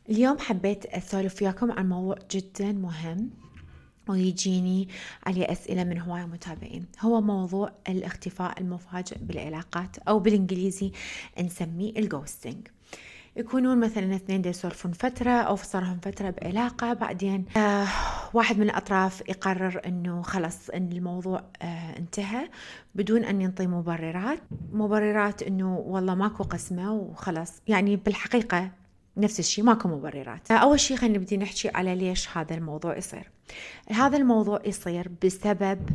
اليوم حبيت أسولف وياكم عن موضوع جدا مهم ويجيني عليه أسئلة من هواية متابعين. هو موضوع الاختفاء المفاجئ بالعلاقات، أو بالإنجليزي نسميه الغوستنج. يكونون مثلا اثنين دي يسولفون فترة أو صارهم فترة بعلاقة، بعدين واحد من الأطراف يقرر أنه خلص أن الموضوع انتهى بدون أن ينطي مبررات أنه والله ماكو قسمة وخلص. يعني بالحقيقة نفس الشيء، ماكو مبررات. أول شيء خلينا نبدي نحكي على ليش هذا الموضوع يصير. هذا الموضوع يصير بسبب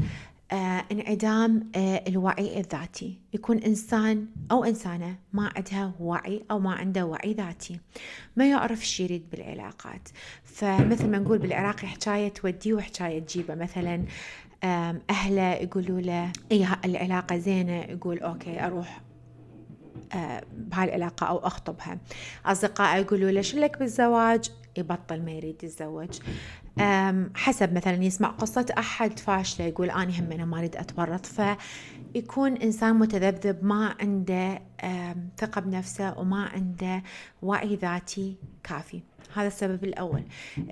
انعدام الوعي الذاتي. يكون إنسان أو إنسانة ما عندها وعي أو ما عنده وعي ذاتي، ما يعرف شي يريد بالعلاقات. فمثل ما نقول بالعراقي حكاية توديه وحكاية تجيبه. مثلا أهله يقولوا له إيه العلاقة زينة، يقول أوكي أروح بهالعلاقة أو أخطبها. أصدقائه يقولوا له شلك بالزواج، يبطل ما يريد يتزوج. حسب مثلا يسمع قصة أحد فاشلة يقول أنا هم أنا ما أريد أتورط. فيكون إنسان متذبذب، ما عنده ثقة بنفسه وما عنده وعي ذاتي كافي. هذا السبب الأول.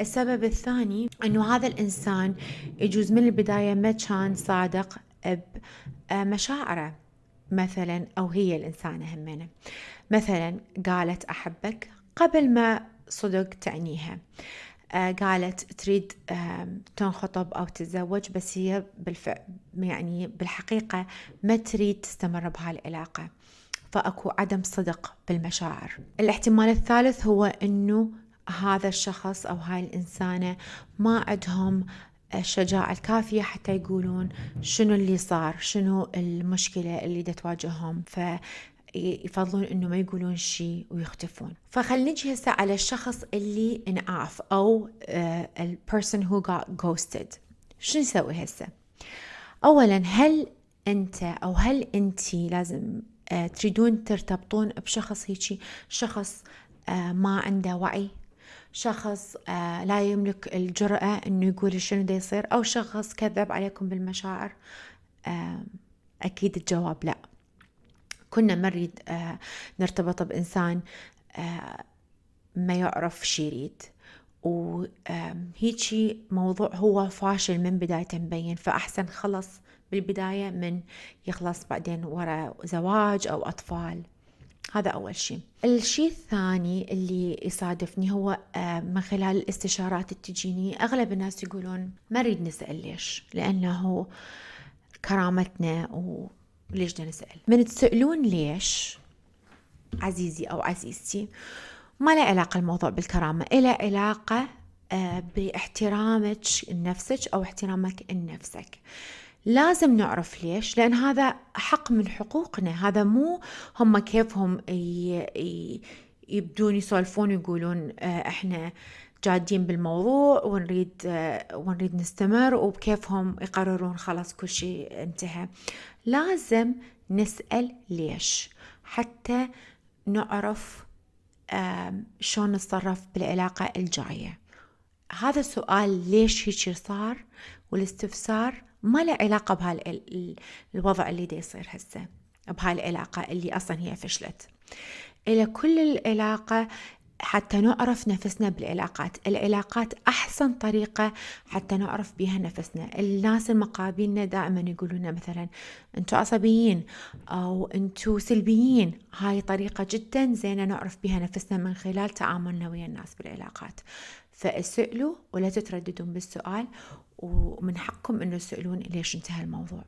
السبب الثاني أنه هذا الإنسان يجوز من البداية ما كان صادق بمشاعره مثلا، أو هي الإنسانة همنا مثلا قالت أحبك قبل ما صدق تعنيها. قالت تريد تنخطب أو تتزوج، بس هي يعني بالحقيقة ما تريد تستمر بهالعلاقة، فأكو عدم صدق بالمشاعر. الاحتمال الثالث هو أنه هذا الشخص أو هاي الإنسانة ما عندهم الشجاعة الكافية حتى يقولون شنو اللي صار، شنو المشكلة اللي تواجههم، يفضلون انه ما يقولون شيء ويختفون. فخلينا نجي هسه على الشخص اللي انعاف او ال person who got ghosted. شو نسوي هسه؟ اولا، هل انت او هل انتي لازم تريدون ترتبطون بشخص هيجي، شخص ما عنده وعي، شخص لا يملك الجرأة انه يقول شنو دا يصير، او شخص كذب عليكم بالمشاعر؟ اكيد الجواب لا. كنا ما نريد نرتبط بإنسان ما يعرف شي يريد، وهيجي موضوع هو فاشل من بداية مبين. فأحسن خلص بالبداية من يخلص بعدين وراء زواج أو أطفال. هذا أول شيء. الشيء الثاني اللي يصادفني هو من خلال الاستشارات اللي تجيني أغلب الناس يقولون ما نريد نسأل ليش، لأنه كرامتنا ليش بدنا نسأل؟ من تسألون ليش عزيزي أو عزيزتي، ما له علاقة الموضوع بالكرامة، إله علاقة باحترامك لنفسك أو احترامك لنفسك. لازم نعرف ليش، لأن هذا حق من حقوقنا. هذا مو هم كيفهم يبدون يسولفون ويقولون احنا جادين بالموضوع ونريد نستمر، وبكيفهم يقررون خلاص كل شيء انتهى. لازم نسأل ليش حتى نعرف شلون نتصرف بالعلاقة الجاية. هذا السؤال ليش هيك صار والاستفسار ما له علاقة بهالوضع اللي دا يصير هسه، بهالعلاقة اللي أصلا هي فشلت. إلى كل العلاقة حتى نعرف نفسنا بالعلاقات. العلاقات أحسن طريقة حتى نعرف بها نفسنا. الناس المقابلين دائما يقولون مثلا أنتوا عصبيين أو أنتوا سلبيين. هاي طريقة جدا زينة نعرف بها نفسنا من خلال تعاملنا ويا الناس بالعلاقات. فاسألوا ولا تترددون بالسؤال، ومن حقكم أنه تسألون ليش انتهى الموضوع.